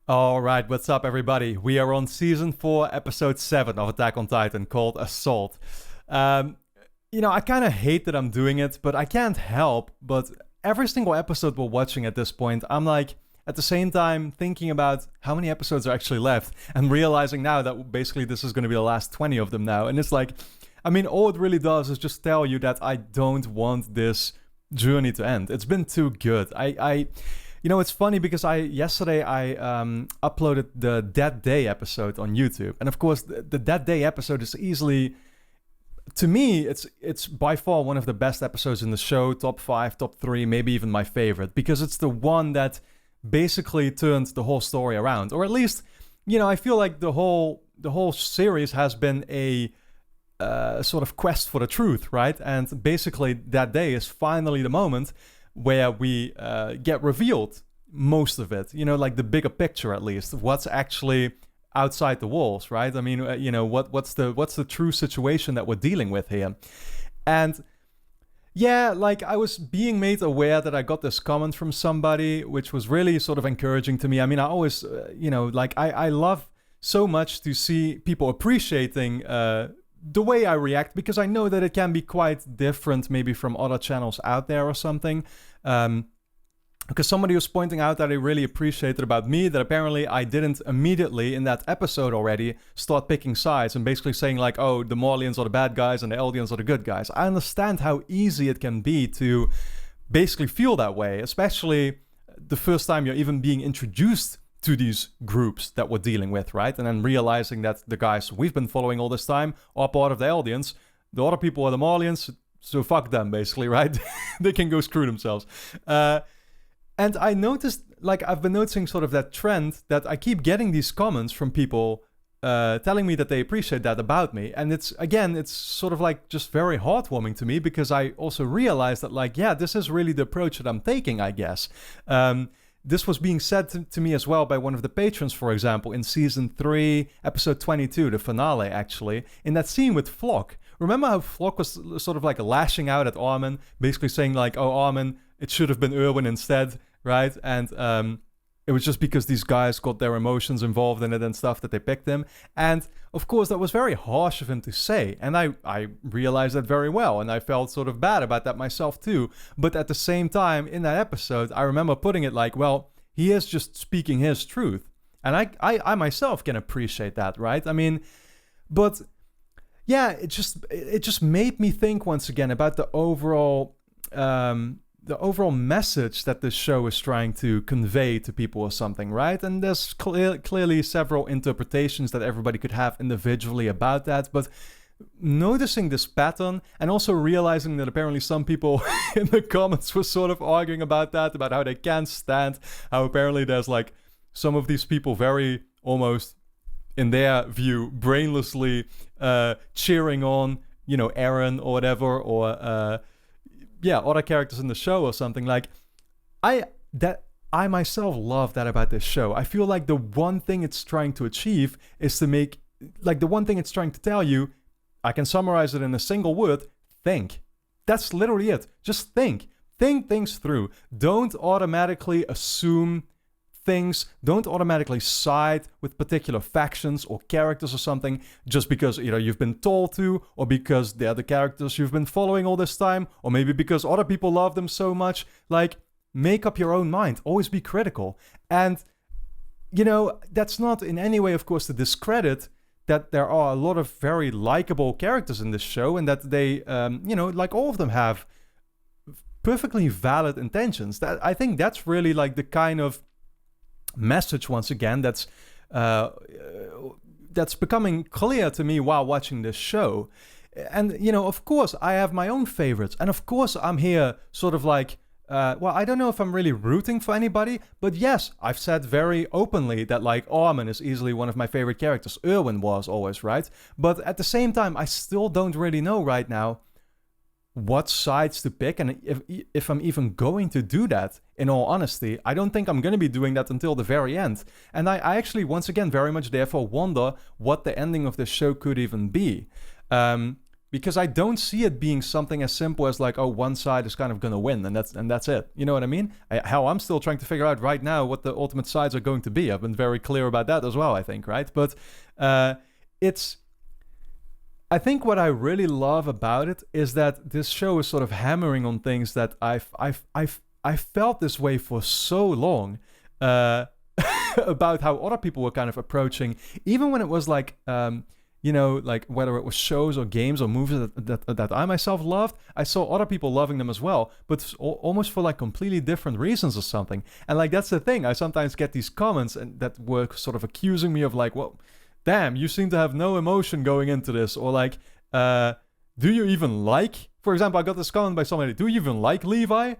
All right, what's up, everybody? We are on season 4, episode 7 of Attack on Titan called Assault. Um, I kind of hate that I'm doing it, but I can't help. But every single episode we're watching at this point, I'm like, at the same time, thinking about how many episodes are actually left and realizing now that basically this is going to be the last 20 of them now. And it's like, all it really does is just tell you that I don't want this journey to end. It's been too good. It's funny because yesterday I uploaded the Dead Day episode on YouTube, and of course the Dead Day episode is easily, to me, it's by far one of the best episodes in the show, top 5, top 3, maybe even my favorite, because it's the one that basically turned the whole story around, or at least, I feel like the whole series has been a sort of quest for the truth, right? And basically that day is finally the moment where we get revealed most of it, like the bigger picture, at least what's actually outside the walls, right? What's the true situation that we're dealing with here. And yeah, like I was being made aware that I got this comment from somebody, which was really sort of encouraging to me. I always, I love so much to see people appreciating the way I react, because I know that it can be quite different maybe from other channels out there or something. Because somebody was pointing out that I really appreciated about me that apparently I didn't immediately in that episode already start picking sides and basically saying like, oh, the Marlians are the bad guys and the Eldians are the good guys. I understand how easy it can be to basically feel that way, especially the first time you're even being introduced to these groups that we're dealing with, right? And then realizing that the guys we've been following all this time are part of the Eldians. The other people are the Marlians, so fuck them, basically, right? They can go screw themselves. And I noticed, like, I've been noticing sort of that trend that I keep getting these comments from people telling me that they appreciate that about me. And it's sort of like just very heartwarming to me, because I also realized that, like, yeah, this is really the approach that I'm taking, I guess. This was being said to me as well by one of the patrons, for example, in Season 3, Episode 22, the finale, actually, in that scene with Flock. Remember how Flock was sort of like lashing out at Armin, basically saying like, oh, Armin, it should have been Erwin instead, right? And it was just because these guys got their emotions involved in it and stuff that they picked him. And of course, that was very harsh of him to say. And I realized that very well. And I felt sort of bad about that myself too. But at the same time, in that episode, I remember putting it like, well, he is just speaking his truth. And I myself can appreciate that, right? But yeah, it just made me think once again about the overall message that this show is trying to convey to people or something, right? And there's clearly several interpretations that everybody could have individually about that, but noticing this pattern and also realizing that apparently some people in the comments were sort of arguing about that, about how they can't stand how apparently there's like some of these people very almost, in their view, brainlessly cheering on, Eren or whatever, or other characters in the show or something. Like, I myself love that about this show. I feel like the one thing it's trying to achieve is to make, like, the one thing it's trying to tell you, I can summarize it in a single word: think. That's literally it. Just think. Think things through. Don't automatically assume things. Don't automatically side with particular factions or characters or something just because you've been told to, or because they're the characters you've been following all this time, or maybe because other people love them so much. Like, make up your own mind. Always be critical. And that's not in any way, of course, to discredit that there are a lot of very likable characters in this show, and that they like all of them have perfectly valid intentions. That I think that's really like the kind of message, once again, that's becoming clear to me while watching this show. And of course I have my own favorites, and of course I'm here sort of like I don't know if I'm really rooting for anybody, but yes, I've said very openly that like Armin is easily one of my favorite characters. Erwin was always, right? But at the same time, I still don't really know right now what sides to pick, and if I'm even going to do that. In all honesty, I don't think I'm going to be doing that until the very end. And I actually, once again, very much therefore wonder what the ending of this show could even be. because I don't see it being something as simple as like, oh, one side is kind of gonna win, and that's it. You know what I mean? Hell, I'm still trying to figure out right now what the ultimate sides are going to be. I've been very clear about that as well, I think, right? But it's... I think what I really love about it is that this show is sort of hammering on things that I felt this way for so long about how other people were kind of approaching, even when it was like, like whether it was shows or games or movies that I myself loved, I saw other people loving them as well, but almost for like completely different reasons or something. And like, that's the thing. I sometimes get these comments and that were sort of accusing me of like, well, damn, you seem to have no emotion going into this. Or like, do you even like, for example, I got this comment by somebody, do you even like Levi?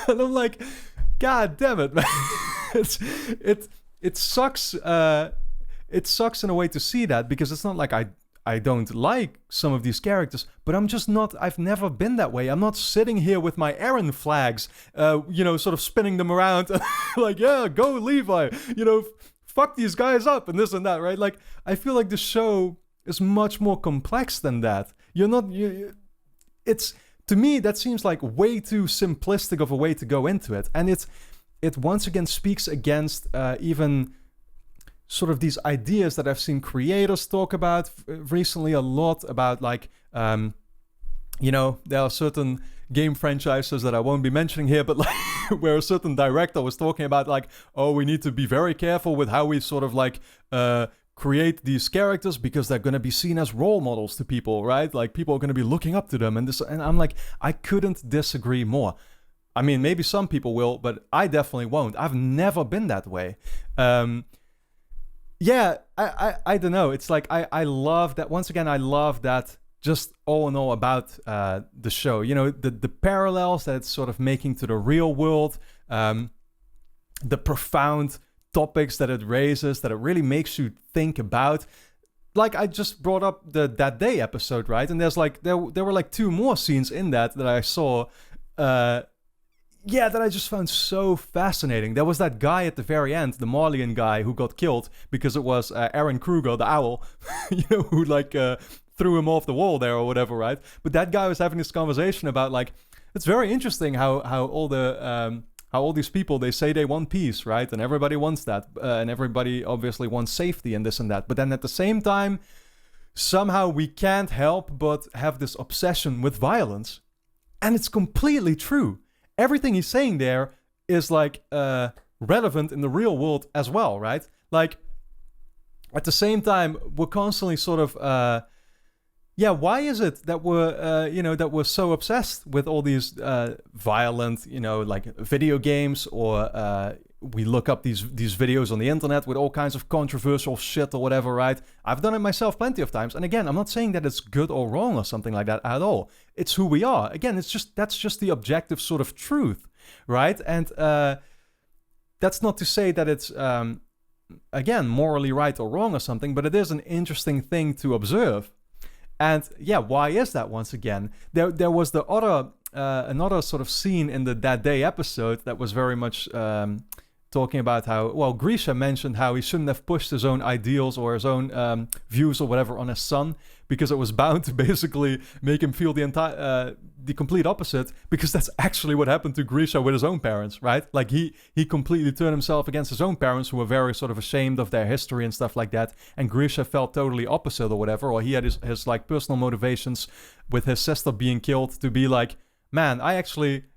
And I'm like, God damn it, man. It sucks. It sucks in a way to see that, because it's not like I don't like some of these characters, but I'm just not, I've never been that way. I'm not sitting here with my Aaron flags, sort of spinning them around, like, yeah, go Levi, fuck these guys up and this and that, right? Like, I feel like the show is much more complex than that. It's, to me, that seems like way too simplistic of a way to go into it. And it once again speaks against even sort of these ideas that I've seen creators talk about recently a lot about, like, there are certain game franchises that I won't be mentioning here, but like where a certain director was talking about like, oh, we need to be very careful with how we sort of like create these characters because they're going to be seen as role models to people, right? Like people are going to be looking up to them and I'm like, I couldn't disagree more. I mean, maybe some people will, but I definitely won't. I've never been that way. Yeah, I don't know. It's like I love that. Once again, I love that. Just all in all about the show, the parallels that it's sort of making to the real world, the profound topics that it raises, that it really makes you think about. Like I just brought up That Day episode, right? And there's like there were like 2 more scenes in that I saw, that I just found so fascinating. There was that guy at the very end, the Marleyan guy who got killed because it was Aaron Kruger, the owl, who like threw him off the wall there or whatever, right? But that guy was having this conversation about like, it's very interesting how all these people, they say they want peace, right? And everybody wants that, and everybody obviously wants safety and this and that. But then at the same time, somehow we can't help but have this obsession with violence, and it's completely true. Everything he's saying there is like relevant in the real world as well, right? Like at the same time, we're constantly sort of why is it that we're so obsessed with all these violent, like video games, or we look up these videos on the internet with all kinds of controversial shit or whatever, right? I've done it myself plenty of times. And again, I'm not saying that it's good or wrong or something like that at all. It's who we are. Again, that's just the objective sort of truth, right? And that's not to say that it's, again, morally right or wrong or something, but it is an interesting thing to observe. And yeah, why is that? Once again, there was the other another sort of scene in That Day episode that was very much talking about how, well, Grisha mentioned how he shouldn't have pushed his own ideals or his own views or whatever on his son, because it was bound to basically make him feel the complete opposite, because that's actually what happened to Grisha with his own parents, right? Like he completely turned himself against his own parents, who were very sort of ashamed of their history and stuff like that, and Grisha felt totally opposite or whatever, or he had his like personal motivations with his sister being killed to be like, man,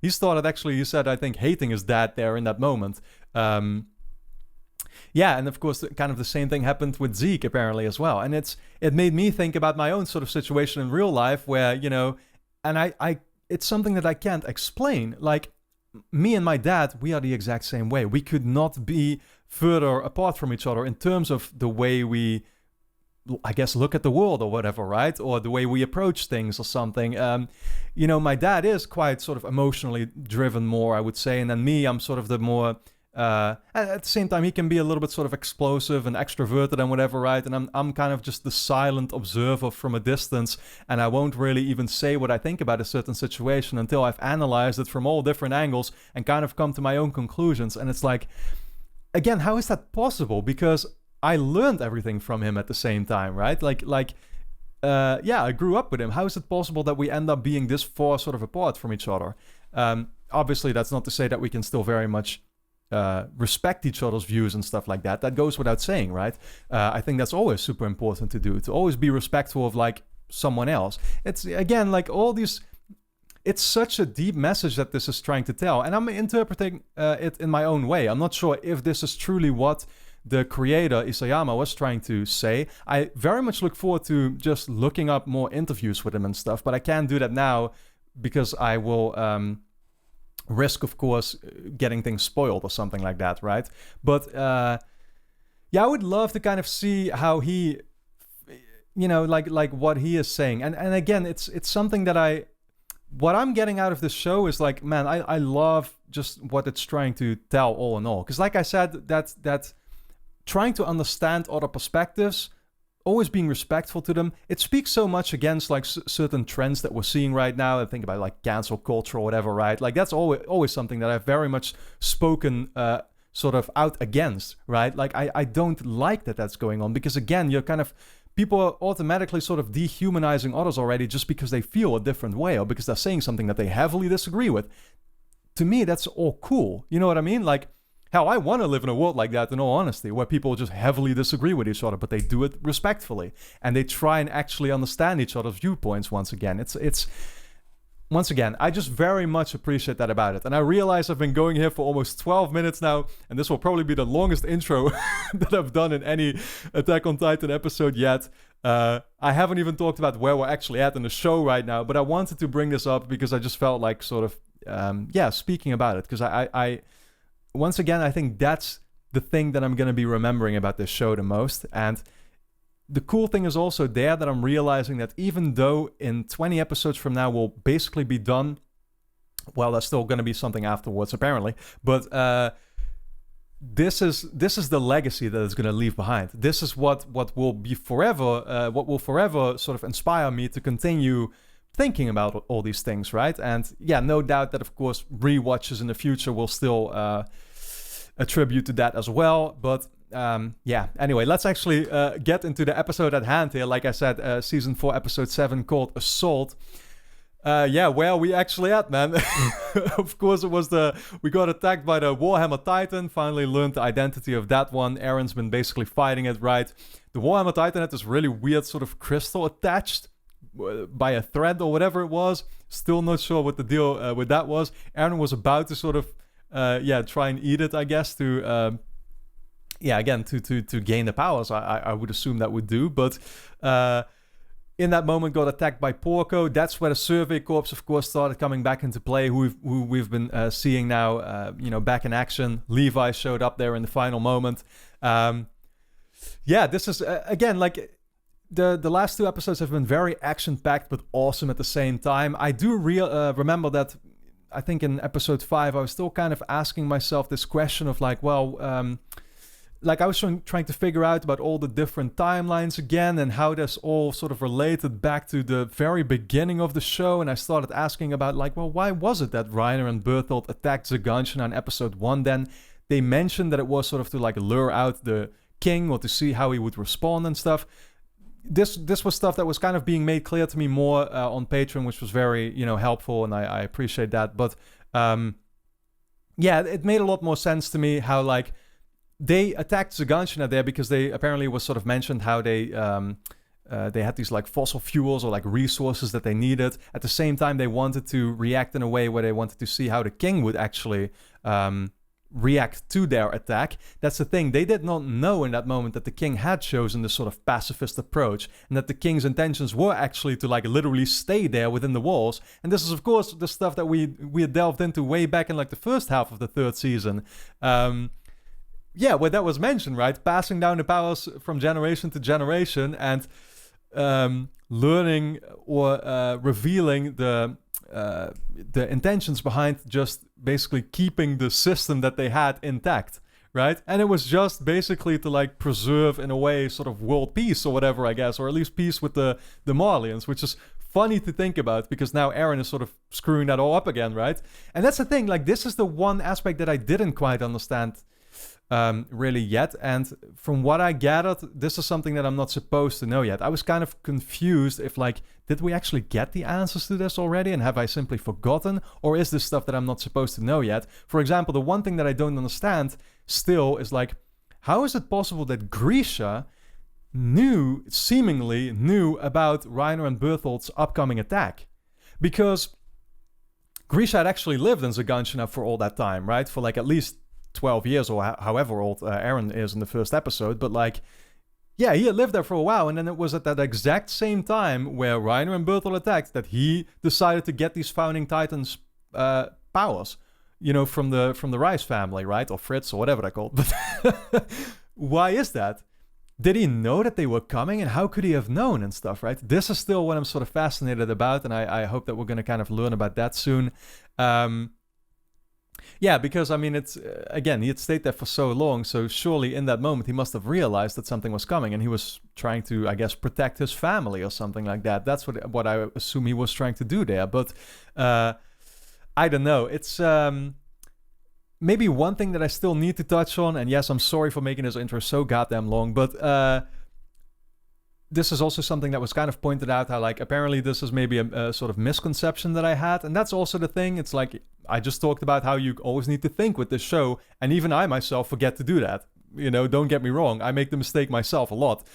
he said, I think, hating his dad there in that moment. Yeah, and of course, kind of the same thing happened with Zeke apparently as well. And it made me think about my own sort of situation in real life where, and I it's something that I can't explain. Like, me and my dad, we are the exact same way. We could not be further apart from each other in terms of the way we, I guess, look at the world or whatever, right? Or the way we approach things or something. My dad is quite sort of emotionally driven more, I would say. And then me, I'm sort of the more, at the same time, he can be a little bit sort of explosive and extroverted and whatever, right? And I'm kind of just the silent observer from a distance. And I won't really even say what I think about a certain situation until I've analyzed it from all different angles and kind of come to my own conclusions. And it's like, again, how is that possible? Because I learned everything from him at the same time, right? Like I grew up with him. How is it possible that we end up being this far sort of apart from each other? Obviously, that's not to say that we can still very much respect each other's views and stuff like that. That goes without saying, right? I think that's always super important to do, to always be respectful of like someone else. It's again like all these. It's such a deep message that this is trying to tell, and I'm interpreting it in my own way. I'm not sure if this is truly what the creator Isayama was trying to say. I very much look forward to just looking up more interviews with him and stuff, but I can't do that now because I will risk, of course, getting things spoiled or something like that, right? But I would love to kind of see how he, like what he is saying, and again, it's something that what I'm getting out of this show is like, man, I love just what it's trying to tell all in all. Because like I said, that trying to understand other perspectives, always being respectful to them, it speaks so much against like certain trends that we're seeing right now. I think about like cancel culture or whatever, right? Like that's always something that I've very much spoken sort of out against, right? Like I don't like that that's going on, because again, you're kind of, people are automatically sort of dehumanizing others already just because they feel a different way or because they're saying something that they heavily disagree with. To me, that's all cool. You know what I mean? Like, hell, I want to live in a world like that, in all honesty, where people just heavily disagree with each other, but they do it respectfully. And they try and actually understand each other's viewpoints once again. It's once again, I just very much appreciate that about it. And I realize I've been going here for almost 12 minutes now, and this will probably be the longest intro that I've done in any Attack on Titan episode yet. I haven't even talked about where we're actually at in the show right now, but I wanted to bring this up because I just felt like sort of, speaking about it. Because I once again, I think that's the thing that I'm going to be remembering about this show the most. And the cool thing is also there that I'm realizing that even though in 20 episodes from now we'll basically be done, well, there's still going to be something afterwards apparently, but this is the legacy that it's going to leave behind. This is what will be forever, what will forever sort of inspire me to continue thinking about all these things, right? And yeah, no doubt that of course rewatches in the future will still attribute to that as well, but anyway, let's actually get into the episode at hand here. Like I said, season 4 episode 7 called Assault. Where are we actually at, man? Of course, we got attacked by the Warhammer Titan. Finally learned the identity of that one. Aaron's been basically fighting it, right? The Warhammer Titan had this really weird sort of crystal attached by a thread or whatever it was. Still not sure what the deal with that was. Aaron was about to sort of try and eat it, I guess, to again, to gain the powers, I would assume that would do. But in that moment got attacked by Porco. That's where the Survey Corps, of course, started coming back into play, who we've been seeing now, back in action. Levi showed up there in the final moment. This is, again, like, the last 2 episodes have been very action-packed, but awesome at the same time. I do remember that, I think in episode 5, I was still kind of asking myself this question of like, well... like I was trying to figure out about all the different timelines again and how this all sort of related back to the very beginning of the show. And I started asking about like, well, why was it that Reiner and Berthold attacked Zaganshina in episode 1 then? They mentioned that it was sort of to like lure out the king or to see how he would respond and stuff. This was stuff that was kind of being made clear to me more on Patreon, which was very, helpful, and I appreciate that. But it made a lot more sense to me how like they attacked Zaganshina there because they apparently was sort of mentioned how they had these like fossil fuels or like resources that they needed. At the same time, they wanted to react in a way where they wanted to see how the king would actually react to their attack. That's the thing. They did not know in that moment that the king had chosen this sort of pacifist approach and that the king's intentions were actually to like literally stay there within the walls. And this is, of course, the stuff that we had delved into way back in like the first half of the 3rd season. Where that was mentioned, right? Passing down the powers from generation to generation and learning or revealing the intentions behind just basically keeping the system that they had intact, right? And it was just basically to like preserve in a way sort of world peace or whatever, I guess, or at least peace with the Marlians, which is funny to think about because now Eren is sort of screwing that all up again, right? And that's the thing, like this is the one aspect that I didn't quite understand really yet. And from what I gathered, this is something that I'm not supposed to know yet. I was kind of confused if, like, did we actually get the answers to this already, and have I simply forgotten? Or is this stuff that I'm not supposed to know yet? For example, the one thing that I don't understand still is, like, how is it possible that Grisha seemingly knew about Reiner and Berthold's upcoming attack? Because Grisha had actually lived in Zaganshina for all that time, right? For, like, at least 12 years, or however old Eren is in the first episode. But, like, yeah, he had lived there for a while, and then it was at that exact same time where Reiner and Bertolt attacked that he decided to get these Founding Titans powers, you know, from the Rice family, right? Or Fritz, or whatever they're called. But why is that? Did he know that they were coming, and how could he have known and stuff, right? This is still what I'm sort of fascinated about, and I hope that we're going to kind of learn about that soon. Yeah, because, I mean, it's, again, he had stayed there for so long, so surely in that moment he must have realized that something was coming, and he was trying to, I guess, protect his family or something like that. That's what I assume he was trying to do there, but I don't know. It's maybe one thing that I still need to touch on, and yes, I'm sorry for making this intro so goddamn long, but this is also something that was kind of pointed out, how, like, apparently this is maybe a sort of misconception that I had, and that's also the thing. It's like, I just talked about how you always need to think with this show, and even I myself forget to do that. You know, don't get me wrong, I make the mistake myself a lot.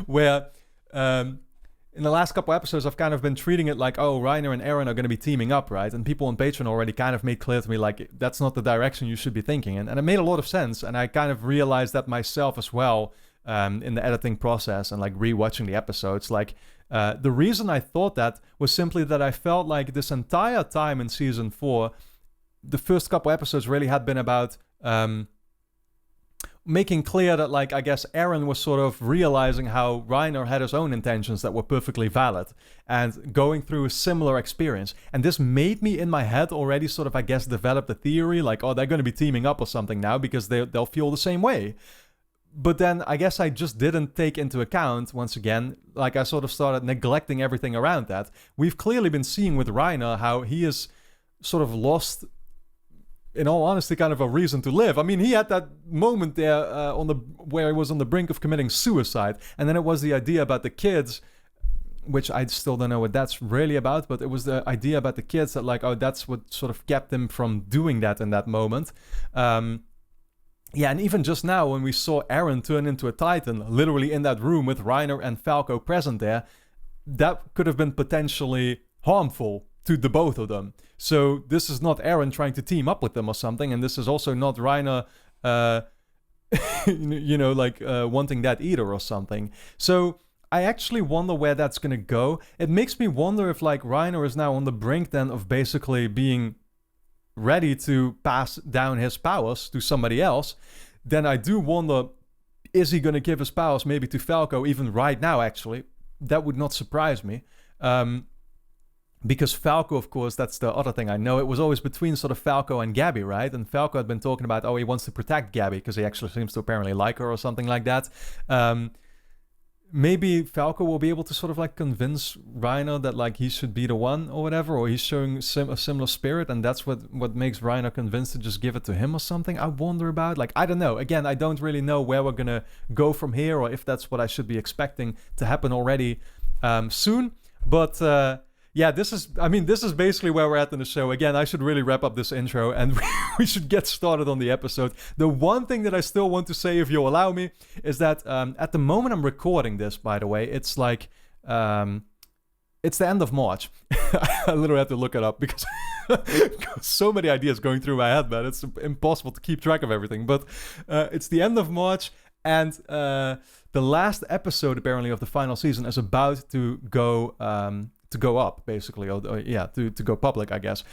Where in the last couple episodes, I've kind of been treating it like, oh, Reiner and Eren are going to be teaming up, right? And people on Patreon already kind of made clear to me, like, that's not the direction you should be thinking. And it made a lot of sense, and I kind of realized that myself as well, in the editing process and, like, rewatching the episodes. Like, the reason I thought that was simply that I felt like this entire time in season 4, the first couple episodes really had been about making clear that, like, I guess Eren was sort of realizing how Reiner had his own intentions that were perfectly valid and going through a similar experience. And this made me in my head already sort of, I guess, develop the theory, like, oh, they're going to be teaming up or something now because they'll feel the same way. But then I guess I just didn't take into account, once again, like, I sort of started neglecting everything around that. We've clearly been seeing with Reiner how he is sort of lost, in all honesty, kind of a reason to live. I mean, he had that moment there where he was on the brink of committing suicide. And then it was the idea about the kids, which I still don't know what that's really about, but it was the idea about the kids that, like, oh, that's what sort of kept him from doing that in that moment. Yeah, and even just now when we saw Eren turn into a Titan, literally in that room with Reiner and Falco present there, that could have been potentially harmful to the both of them. So this is not Eren trying to team up with them or something, and this is also not Reiner, wanting that either or something. So I actually wonder where that's gonna go. It makes me wonder if, like, Reiner is now on the brink then of basically being ready to pass down his powers to somebody else. Then I do wonder, is he going to give his powers maybe to Falco even right now, actually? That would not surprise me. Because Falco, of course, that's the other thing I know. It was always between sort of Falco and Gabby, right? And Falco had been talking about, oh, he wants to protect Gabby because he actually seems to apparently like her or something like that. Maybe Falco will be able to sort of, like, convince Reiner that, like, he should be the one or whatever, or he's showing a similar spirit, and that's what makes Reiner convinced to just give it to him or something. I wonder about, like, I don't know. Again, I don't really know where we're gonna go from here, or if that's what I should be expecting to happen already soon. But yeah, this is basically where we're at in the show. Again, I should really wrap up this intro and we should get started on the episode. The one thing that I still want to say, if you'll allow me, is that at the moment I'm recording this, by the way, it's like, it's the end of March. I literally had to look it up because so many ideas going through my head, man. It's impossible to keep track of everything. But it's the end of March, and the last episode, apparently, of the final season is about to go up, basically, or to go public, I guess.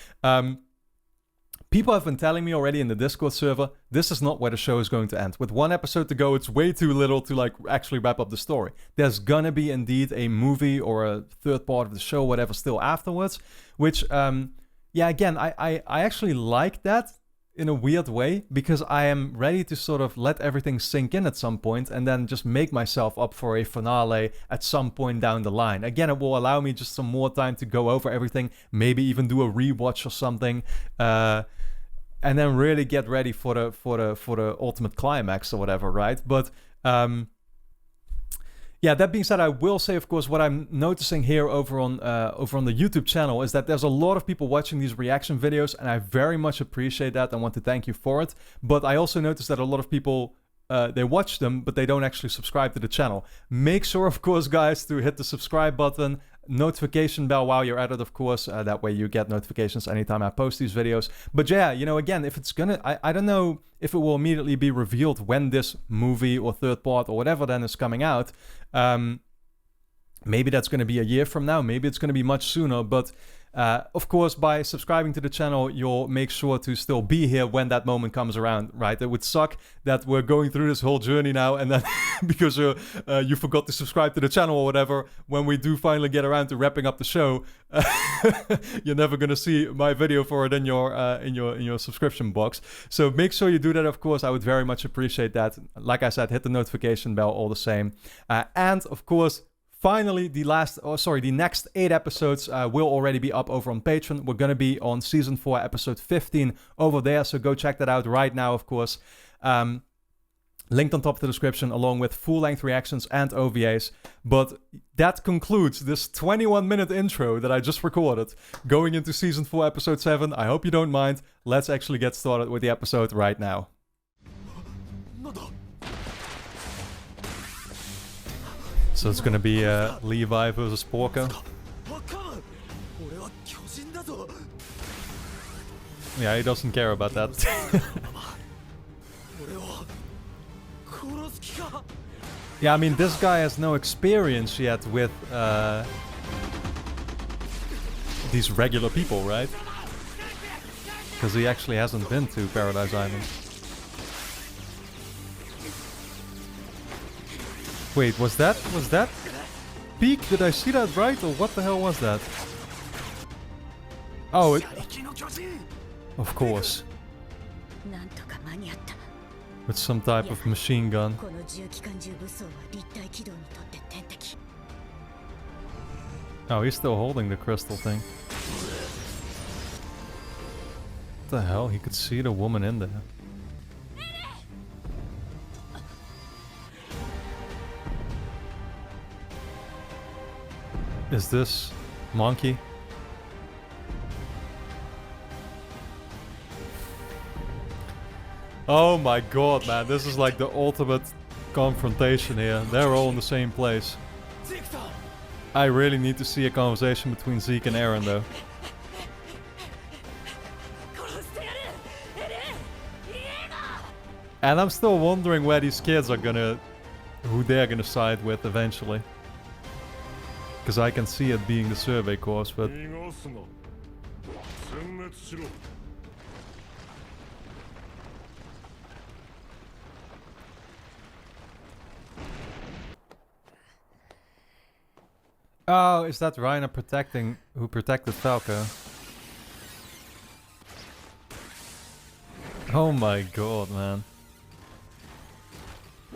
People have been telling me already in the Discord server, this is not where the show is going to end. With one episode to go, it's way too little to, like, actually wrap up the story. There's gonna be indeed a movie or a third part of the show, whatever, still afterwards, which, again, I actually like that in a weird way, because I am ready to sort of let everything sink in at some point and then just make myself up for a finale at some point down the line. Again, it will allow me just some more time to go over everything, maybe even do a rewatch or something. and then really get ready for the ultimate climax or whatever, right? But yeah, that being said, I will say, of course, what I'm noticing here over on the YouTube channel is that there's a lot of people watching these reaction videos, and I very much appreciate that. I want to thank you for it. But I also noticed that a lot of people, they watch them, but they don't actually subscribe to the channel. Make sure, of course, guys, to hit the subscribe button, notification bell while you're at it, of course. That way you get notifications anytime I post these videos. But yeah, you know, again, if it's gonna, I don't know if it will immediately be revealed when this movie or third part or whatever then is coming out. Maybe that's going to be a year from now. Maybe it's going to be much sooner. But of course, by subscribing to the channel, you'll make sure to still be here when that moment comes around, right? It would suck that we're going through this whole journey now, and then because you forgot to subscribe to the channel or whatever, when we do finally get around to wrapping up the show, you're never going to see my video for it in your subscription box. So make sure you do that, of course. I would very much appreciate that. Like I said, hit the notification bell all the same. And of course, finally, the next 8 episodes will already be up over on Patreon. We're going to be on Season 4, Episode 15 over there, so go check that out right now, of course. Linked on top of the description, along with full-length reactions and OVAs. But that concludes this 21-minute intro that I just recorded, going into Season 4, Episode 7. I hope you don't mind. Let's actually get started with the episode right now. So it's gonna be Levi versus Porco. Yeah, he doesn't care about that. Yeah, I mean, this guy has no experience yet with these regular people, right? Because he actually hasn't been to Paradise Island. Wait, was that peak? Did I see that right, or what the hell was that? Oh, of course. With some type of machine gun. Oh, he's still holding the crystal thing. What the hell? He could see the woman in there. Is this Monkey? Oh my god, man, this is like the ultimate confrontation here. They're all in the same place. I really need to see a conversation between Zeke and Eren, though. And I'm still wondering where these kids are who they're gonna side with eventually. Because I can see it being the survey course, but... Oh, is that Reiner who protected Falco? Oh my god, man.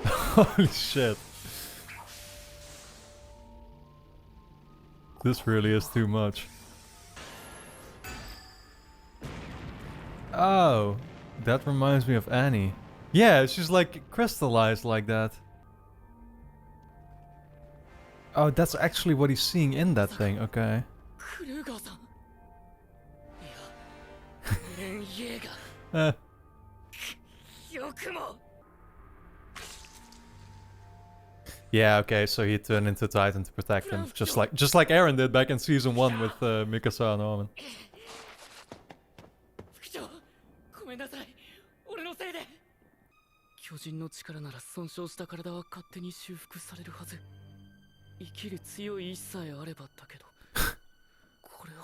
Holy shit. This really is too much. Oh, that reminds me of Annie. Yeah, she's like crystallized like that. Oh, that's actually what he's seeing in that thing, okay. Yeah, okay, so he turned into Titan to protect him, just like Eren did back in season 1 with Mikasa and Armin.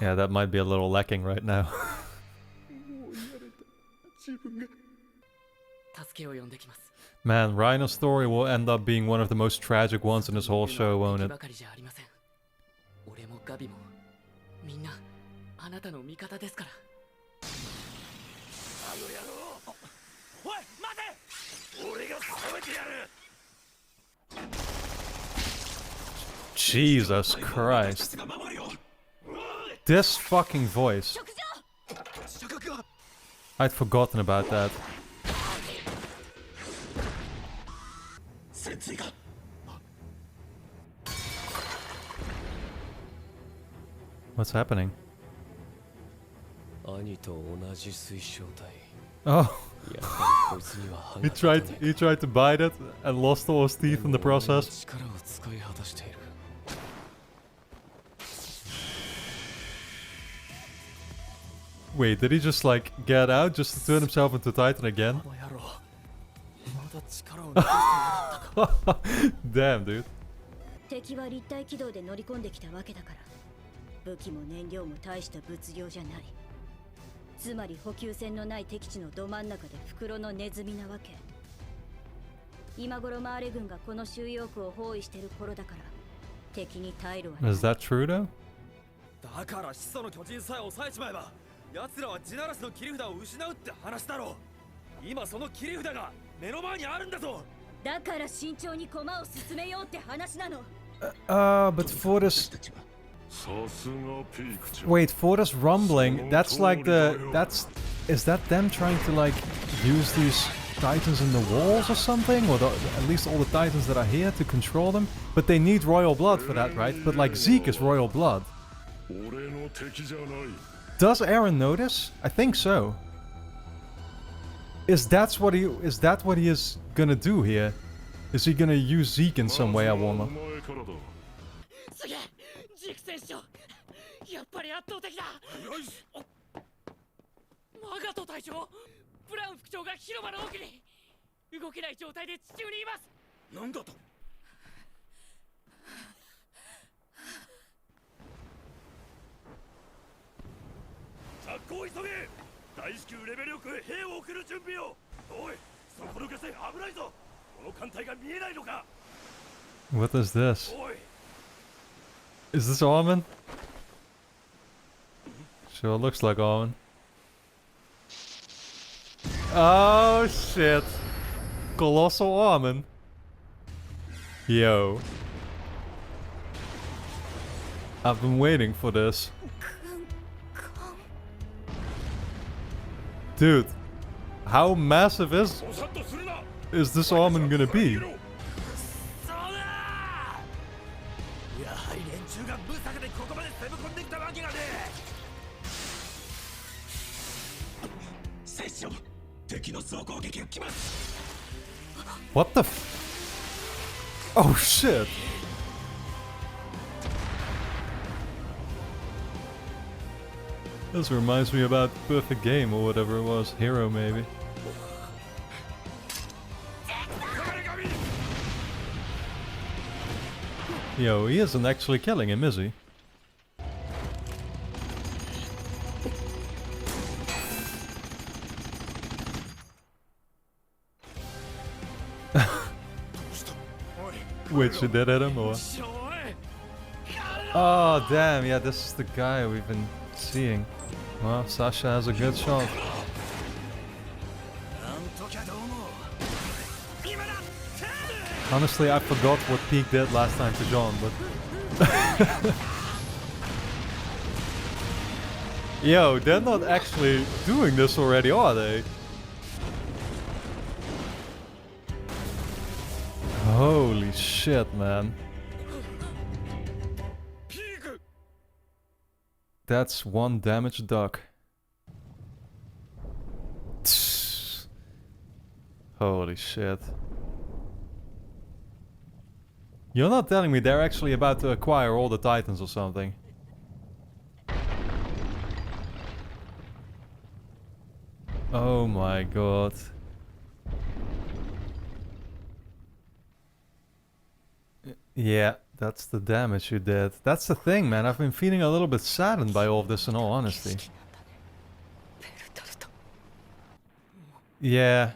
Yeah, that might be a little lacking right now. Man, Reiner's story will end up being one of the most tragic ones in this whole show, won't it? Jesus Christ. This fucking voice. I'd forgotten about that. What's happening? Oh. he tried to bite it and lost all his teeth in the process. Wait, did he just like get out just to turn himself into Titan again? Damn, dude. 敵は立体軌道で乗り込んできたわけだから武器も燃料も大した物量じゃない。つまり補給線のない敵地のど真ん中で袋のネズミなわけ。今頃マーレ軍がこの収容区を包囲してる頃だから敵に退路はない。 Is that true though? だから始祖の巨人さえ抑えちまえば奴らは地ならしの切り札を失うって話だろう。今その切り札が目の前にあるんだぞ。だから慎重に駒を進めようって話なの。But for this... Wait, for this rumbling, that's like the... Is that them trying to like use these titans in the walls or something? Or at least all the titans that are here to control them? But they need royal blood for that, right? But like Zeke is royal blood. Does Aaron know this? I think so. Is that what he is gonna do here? Is he gonna use Zeke in some way, I wonder? やっぱり圧倒的だ。マガト隊長、ブラウン副長が広場の奥に動けない状態で地中にいます。なんだと。着工急げ。大至急レベルよく兵を送る準備を。おい、そこの下線危ないぞ。この艦隊が見えないのか。 What is this? Is this Armin? Sure looks like Armin. Oh shit. Colossal Armin. Yo. I've been waiting for this. Dude, how massive is this Armin gonna be? What the f- Oh shit! This reminds me about Perfect Game or whatever it was. Hero maybe. Yo, he isn't actually killing him, is he? Wait, she did hit him or? Oh damn, yeah, this is the guy we've been seeing. Well, Sasha has a good shot. Honestly, I forgot what Peak did last time to John, but... Yo, they're not actually doing this already, are they? Holy shit, man. That's one damaged duck. Holy shit. You're not telling me they're actually about to acquire all the titans or something? Oh my god. Yeah, that's the damage you did. That's the thing, man. I've been feeling a little bit saddened by all of this in all honesty. Yeah.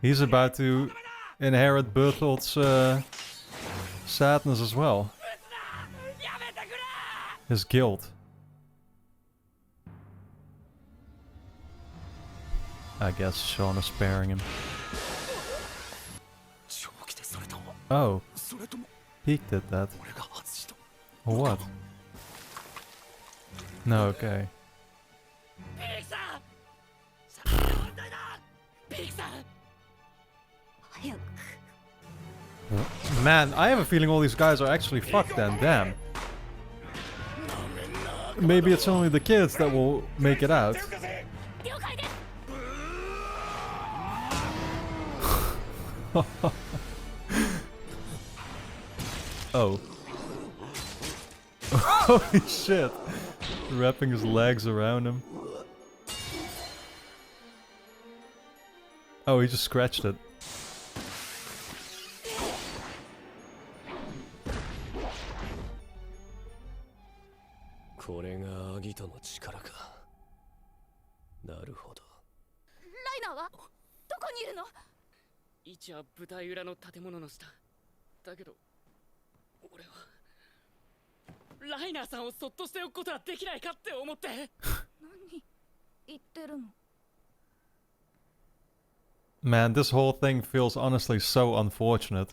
He's about to inherit Berthold's sadness as well. His guilt. I guess Sean is sparing him. Oh. Peak did that. Or what? No, okay. Man, I have a feeling all these guys are actually fucked then, damn. Maybe it's only the kids that will make it out. Oh. Holy shit. Wrapping his legs around him. Oh, he just scratched it. Man, this whole thing feels honestly so unfortunate.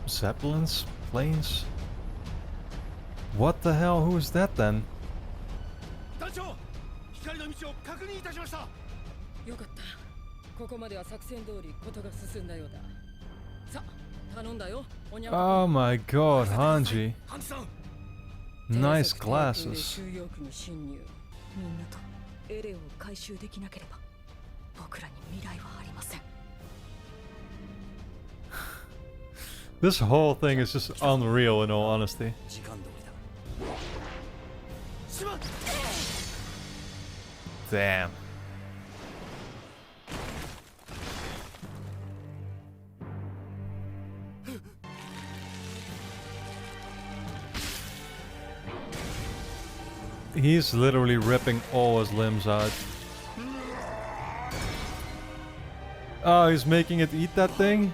Zeppelins? Planes? What the hell? Who is that then? 団長、光の道を確認いたしました。よかった。ここまでは作戦通りことが進んだようだ。さ、頼んだよ。おにゃん。Oh my god, Hanji. ハンジさん。 Nice glasses. 収容区に侵入。みんなとエレンを回収できなければ、僕らに未来はありません。 This whole thing is just unreal in all honesty. Damn. He's literally ripping all his limbs out. Oh, he's making it eat that thing?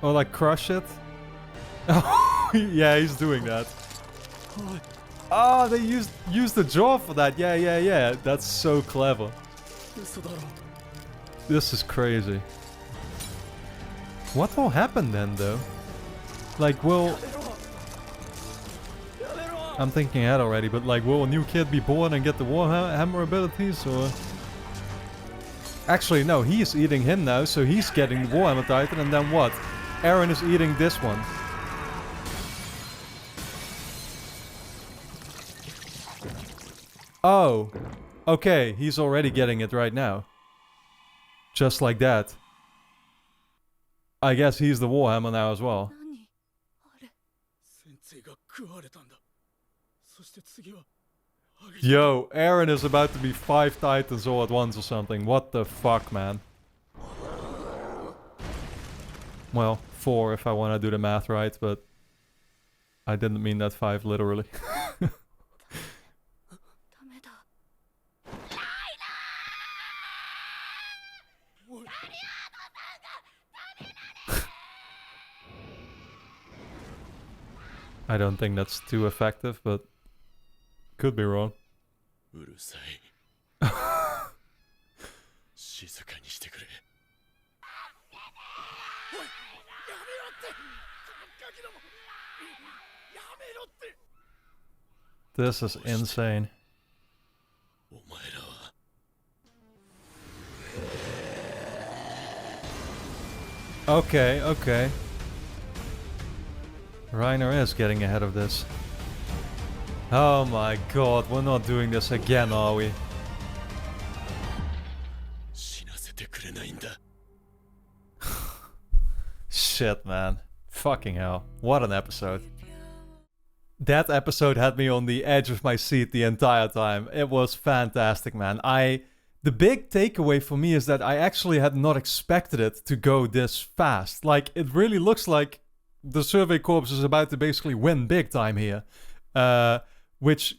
Or like crush it? Oh, yeah, he's doing that. Oh, they used the jaw for that. Yeah. That's so clever. This is crazy. What will happen then, though? Like, will... I'm thinking ahead already, but like, will a new kid be born and get the Warhammer abilities, or... Actually, no, he's eating him now, so he's getting the Warhammer Titan, and then what? Eren is eating this one. Oh. Okay, he's already getting it right now. Just like that. I guess he's the Warhammer now as well. Yo, Eren is about to be 5 Titans all at once or something. What the fuck, man? Well, 4 if I want to do the math right, but I didn't mean that 5 literally. I don't think that's too effective, but could be wrong. This is insane. Okay. Reiner is getting ahead of this. Oh my god, we're not doing this again, are we? Shit, man. Fucking hell. What an episode. That episode had me on the edge of my seat the entire time. It was fantastic, man. The big takeaway for me is that I actually had not expected it to go this fast. Like, it really looks like the Survey Corps is about to basically win big time here. Which,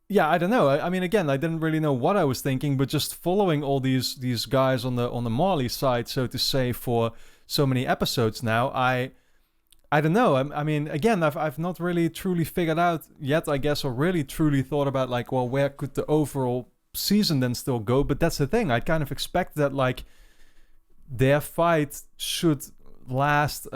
yeah, I don't know. I mean, again, I didn't really know what I was thinking, but just following all these guys on the Marley side, so to say, for so many episodes now, I don't know. I mean, again, I've not really truly figured out yet, I guess, or really truly thought about, like, well, where could the overall season then still go? But that's the thing. I kind of expect that, like, their fight should last...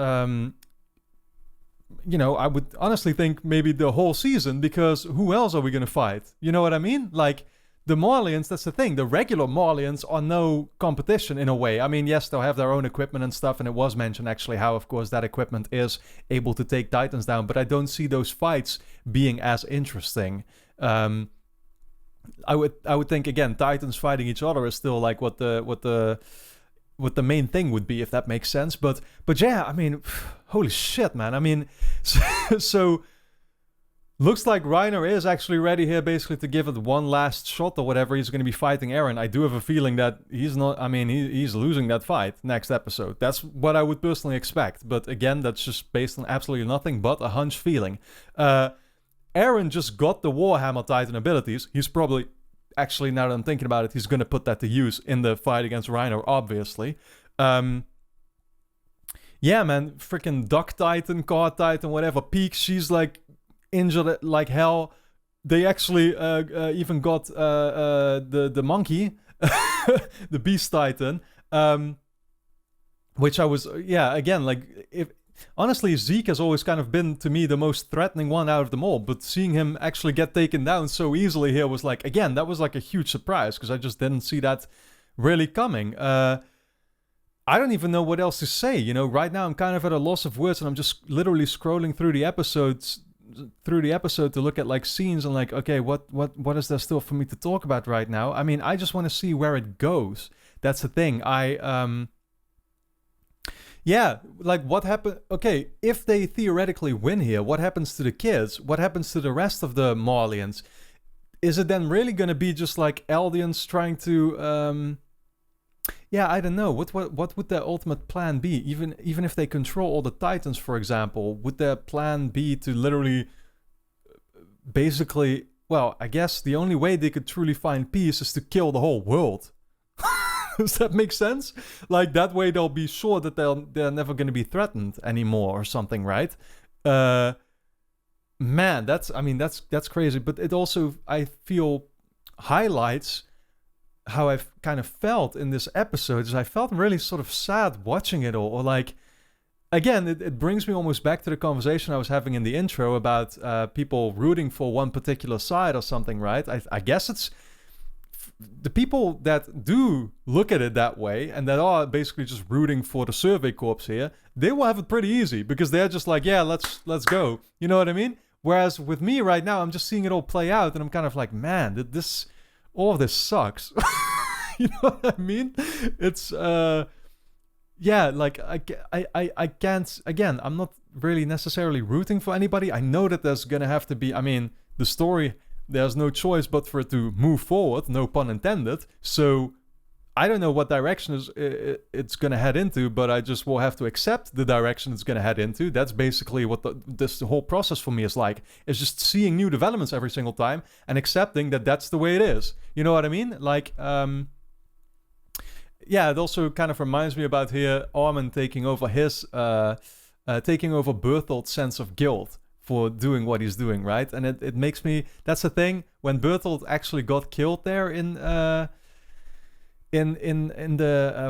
you know, I would honestly think maybe the whole season, because who else are we gonna fight? You know what I mean? Like, the Marlians, that's the thing. The regular Marlians are no competition in a way. I mean, yes, they'll have their own equipment and stuff, and it was mentioned actually how, of course, that equipment is able to take Titans down, but I don't see those fights being as interesting. I would think, again, Titans fighting each other is still like what the main thing would be, if that makes sense. But yeah, I mean, holy shit, man. I mean, so looks like Reiner is actually ready here basically to give it one last shot or whatever. He's going to be fighting Eren. I do have a feeling that he's not, I mean, he's losing that fight next episode. That's what I would personally expect. But again, that's just based on absolutely nothing but a hunch feeling. Eren just got the Warhammer Titan abilities. He's probably, actually, now that I'm thinking about it, he's going to put that to use in the fight against Reiner, obviously. Yeah, man, freaking Duck Titan, Car Titan, whatever, Peak, she's like injured like hell. They actually even got the monkey, the Beast Titan, which I was, yeah, again, like, if honestly, Zeke has always kind of been, to me, the most threatening one out of them all, but seeing him actually get taken down so easily here was like, again, that was like a huge surprise, because I just didn't see that really coming. I don't even know what else to say, you know, right now I'm kind of at a loss of words, and I'm just literally scrolling through the episode to look at like scenes and like, okay, what is there still for me to talk about right now? I mean, I just want to see where it goes. That's the thing. Yeah, like what happened? Okay, if they theoretically win here, what happens to the kids? What happens to the rest of the Marlians? Is it then really going to be just like Eldians trying to? Yeah, I don't know. What would their ultimate plan be? Even if they control all the Titans, for example, would their plan be to literally, basically? Well, I guess the only way they could truly find peace is to kill the whole world. Does that make sense? Like, that way they'll be sure that they're never going to be threatened anymore or something, right? Man, that's crazy. But it also, I feel, highlights how I've kind of felt in this episode. Is I felt really sort of sad watching it all. Or like, again, it brings me almost back to the conversation I was having in the intro about people rooting for one particular side or something, right? I guess it's the people that do look at it that way and that are basically just rooting for the Survey Corps here, they will have it pretty easy because they're just like, yeah, let's go. You know what I mean? Whereas with me right now, I'm just seeing it all play out and I'm kind of like, man, all of this sucks. You know what I mean? It's, yeah, like I can't, again, I'm not really necessarily rooting for anybody. I know that there's going to have to be, I mean, the story, there's no choice but for it to move forward, no pun intended. So I don't know what direction it's going to head into, but I just will have to accept the direction it's going to head into. That's basically what the whole process for me is like. It's just seeing new developments every single time and accepting that that's the way it is. You know what I mean? Like, yeah, it also kind of reminds me about here Armin taking over Berthold's sense of guilt for doing what he's doing, right? And it makes me, that's the thing, when Berthold actually got killed there in the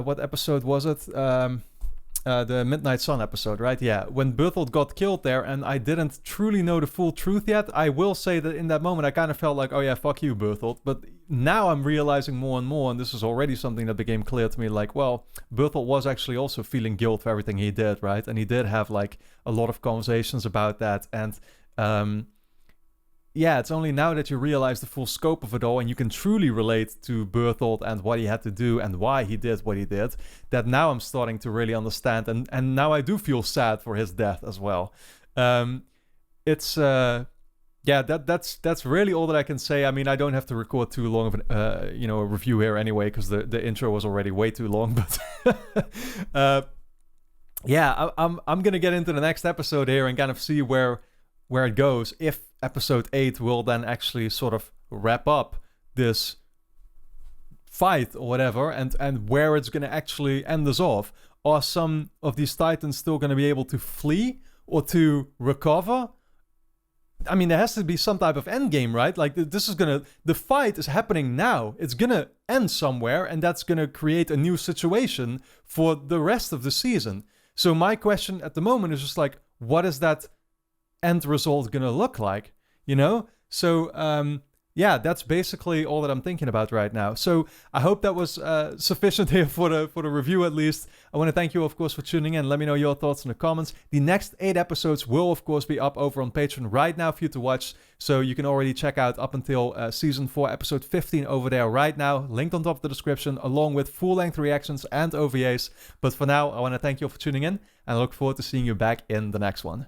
what episode was it? The Midnight Sun episode, right? Yeah, when Berthold got killed there and I didn't truly know the full truth yet, I will say that in that moment I kind of felt like, oh yeah, fuck you, Berthold. But now I'm realizing more and more, and this is already something that became clear to me, like, well, Berthold was actually also feeling guilt for everything he did, right? And he did have like a lot of conversations about that. And yeah, it's only now that you realize the full scope of it all and you can truly relate to Berthold and what he had to do and why he did what he did, that now I'm starting to really understand. And now I do feel sad for his death as well. It's, yeah, that's really all that I can say. I mean, I don't have to record too long of a review here anyway, because the intro was already way too long. But yeah, I'm going to get into the next episode here and kind of see where it goes, if episode 8 will then actually sort of wrap up this fight or whatever, and where it's going to actually end us off. Are some of these Titans still going to be able to flee or to recover? I mean, there has to be some type of end game, right? Like, the fight is happening now. It's going to end somewhere, and that's going to create a new situation for the rest of the season. So my question at the moment is just like, what is that end result gonna look like, you know? So Yeah, that's basically all that I'm thinking about right now. So I hope that was sufficient here for the review at least. I want to thank you, of course, for tuning in. Let me know your thoughts in the comments. The next 8 episodes will, of course, be up over on Patreon right now for you to watch. So you can already check out up until Season 4, Episode 15 over there right now. Linked on top of the description, along with full-length reactions and OVAs. But for now, I want to thank you all for tuning in. And I look forward to seeing you back in the next one.